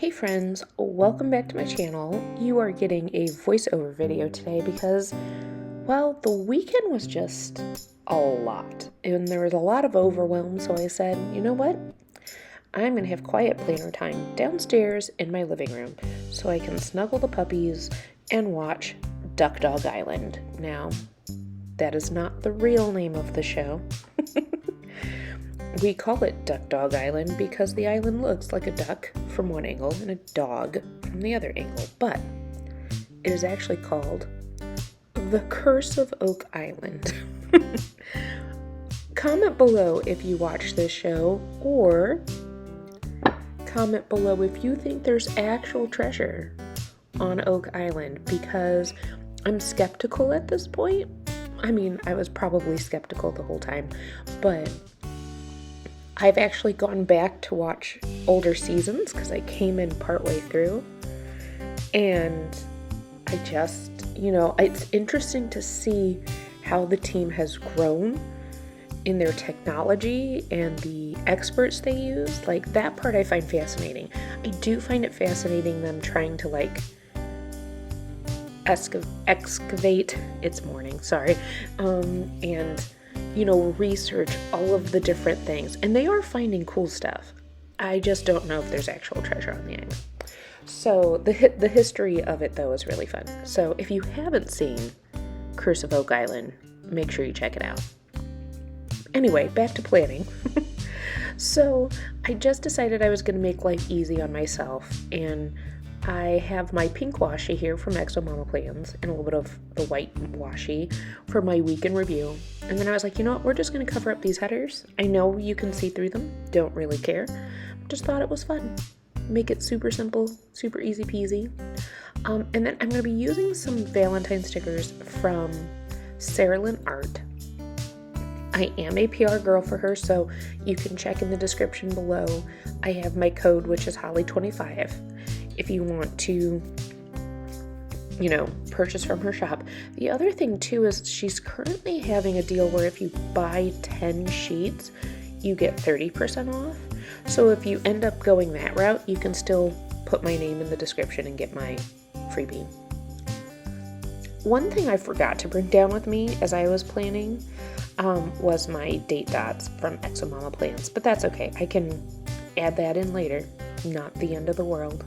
Hey friends, welcome back to my channel. You are getting a voiceover video today because, well, the weekend was just a lot and there was a lot of overwhelm, so I said, you know what? I'm gonna have quiet planner time downstairs in my living room so I can snuggle the puppies and watch Duck Dog Island. Now, that is not the real name of the show. We call it Duck Dog Island because the island looks like a duck from one angle and a dog from the other angle, but it is actually called The Curse of Oak Island. Comment below if you watch this show, or comment below if you think there's actual treasure on Oak Island, because I'm skeptical at this point. I mean, I was probably skeptical the whole time, but I've actually gone back to watch older seasons because I came in partway through, and I just, it's interesting to see how the team has grown in their technology and the experts they use. Like, that part I find fascinating. I do find it fascinating them trying to excavate, it's morning, sorry, and research all of the different things, and they are finding cool stuff. I just don't know if there's actual treasure on the island. So the history of it though is really fun. So if you haven't seen Curse of Oak Island, make sure you check it out. Anyway, back to planning. So I just decided I was going to make life easy on myself, and I have my pink washi here from Exo Mama Plans and a little bit of the white washi for my week in review. And then I was like, you know what, we're just going to cover up these headers. I know you can see through them, don't really care. Just thought it was fun. Make it super simple, super easy peasy. And then I'm going to be using some Valentine stickers from Serilyn Art. I am a PR girl for her, so you can check in the description below. I have my code, which is Holly25. If you want to, purchase from her shop. The other thing too is she's currently having a deal where if you buy 10 sheets, you get 30% off. So if you end up going that route, you can still put my name in the description and get my freebie. One thing I forgot to bring down with me as I was planning was my date dots from Exo Mama Plans, but that's okay. I can add that in later. Not the end of the world.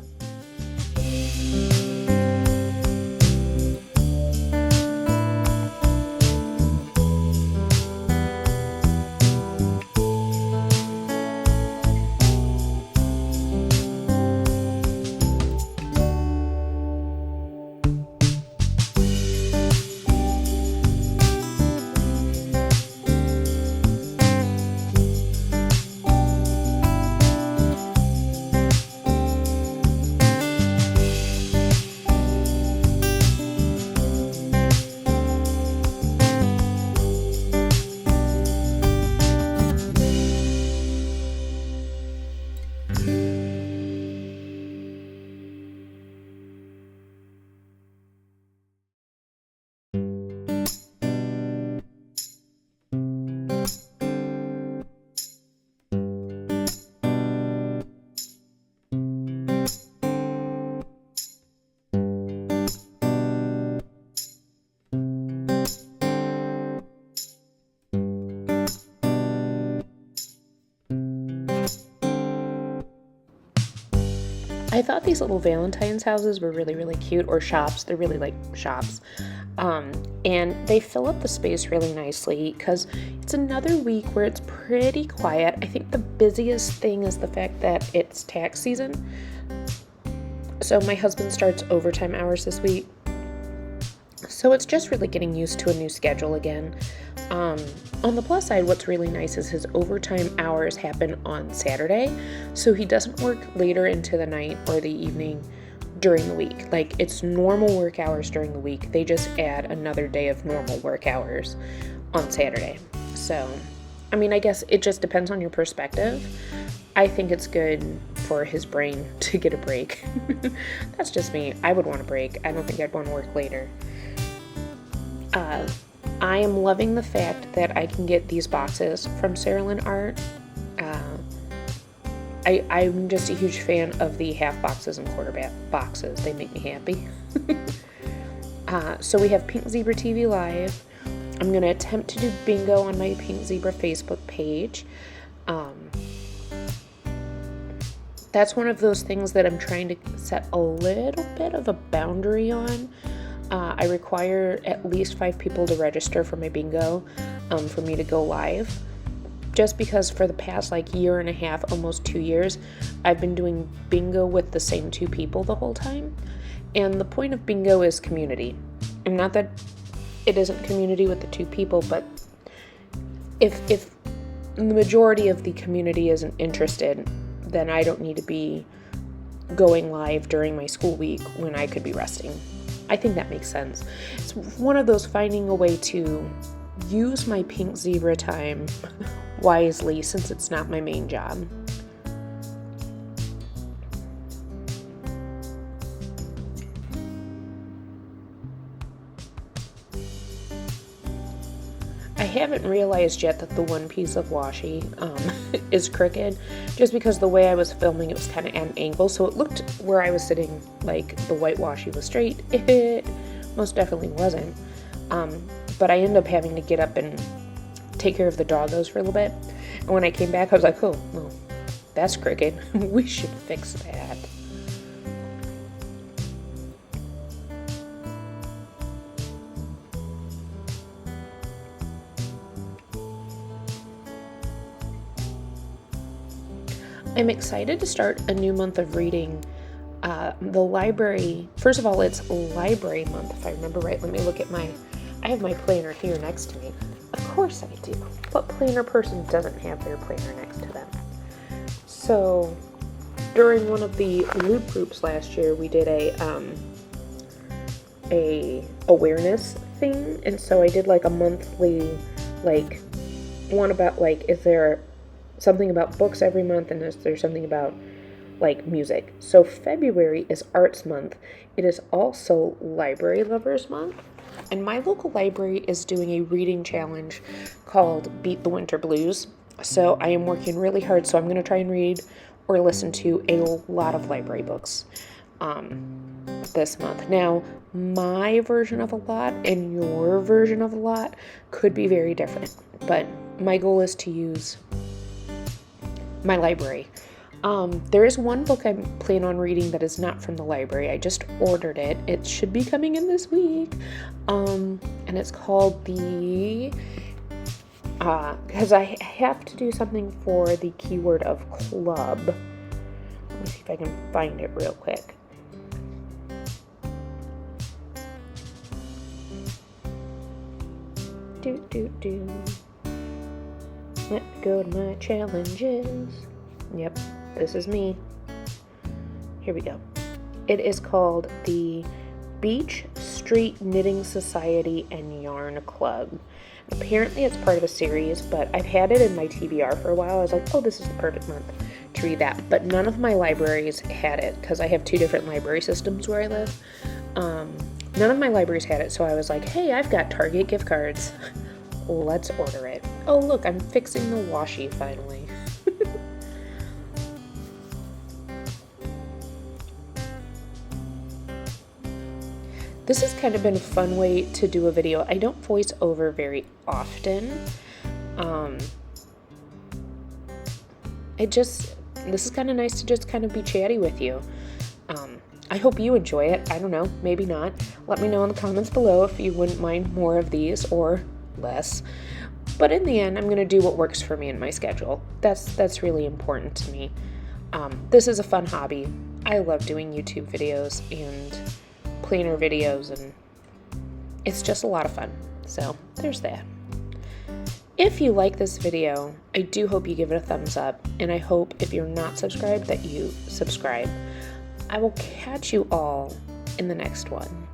I thought these little Valentine's houses were really, really cute, or shops. They're really like shops. And they fill up the space really nicely because it's another week where it's pretty quiet. I think the busiest thing is the fact that it's tax season. So my husband starts overtime hours this week. So it's just really getting used to a new schedule again. On the plus side, what's really nice is his overtime hours happen on Saturday, so he doesn't work later into the night or the evening during the week. Like, it's normal work hours during the week. They just add another day of normal work hours on Saturday. So, I guess it just depends on your perspective. I think it's good for his brain to get a break. That's just me. I would want a break. I don't think I'd want to work later. I am loving the fact that I can get these boxes from Serilyn Art. I'm just a huge fan of the half boxes and quarter boxes. They make me happy. So we have Pink Zebra TV Live. I'm going to attempt to do bingo on my Pink Zebra Facebook page. That's one of those things that I'm trying to set a little bit of a boundary on. I require at least 5 people to register for my bingo for me to go live. Just because for the past year and a half, almost 2 years, I've been doing bingo with the same 2 people the whole time. And the point of bingo is community. And not that it isn't community with the 2 people, but if the majority of the community isn't interested, then I don't need to be going live during my school week when I could be resting. I think that makes sense. It's one of those finding a way to use my Pink Zebra time wisely since it's not my main job. I haven't realized yet that the one piece of washi is crooked, just because the way I was filming, it was kind of at an angle, so it looked where I was sitting like the white washi was straight. It most definitely wasn't. But I ended up having to get up and take care of the doggos for a little bit. And when I came back, I was like, oh, well, that's crooked. We should fix that. I'm excited to start a new month of reading. The library, first of all, it's library month, if I remember right. Let me look at I have my planner here next to me. Of course I do. What planner person doesn't have their planner next to them? So, during one of the loop groups last year, we did a awareness thing, and so I did a monthly, one about, is there something about books every month, and is there something about music. So February is Arts Month. It is also Library Lovers Month. And my local library is doing a reading challenge called Beat the Winter Blues. So I am working really hard. So I'm going to try and read or listen to a lot of library books this month. Now, my version of a lot and your version of a lot could be very different. But my goal is to use my library. There is one book I plan on reading that is not from the library. I just ordered it. It should be coming in this week. And it's called because I have to do something for the keyword of club. Let me see if I can find it real quick. Let me go to my challenges. Yep, this is me. Here we go. It is called the Beach Street Knitting Society and Yarn Club. Apparently it's part of a series, but I've had it in my TBR for a while. I was like, oh, this is the perfect month to read that. But none of my libraries had it, because I have 2 different library systems where I live. None of my libraries had it, so I was like, hey, I've got Target gift cards. Let's order it. Oh, look, I'm fixing the washi finally. This has kind of been a fun way to do a video. I don't voice over very often. This is kind of nice to just kind of be chatty with you. I hope you enjoy it. I don't know, maybe not. Let me know in the comments below if you wouldn't mind more of these or less. But in the end, I'm going to do what works for me in my schedule. That's really important to me. This is a fun hobby. I love doing YouTube videos and planner videos, and it's just a lot of fun. So there's that. If you like this video, I do hope you give it a thumbs up, and I hope if you're not subscribed that you subscribe. I will catch you all in the next one.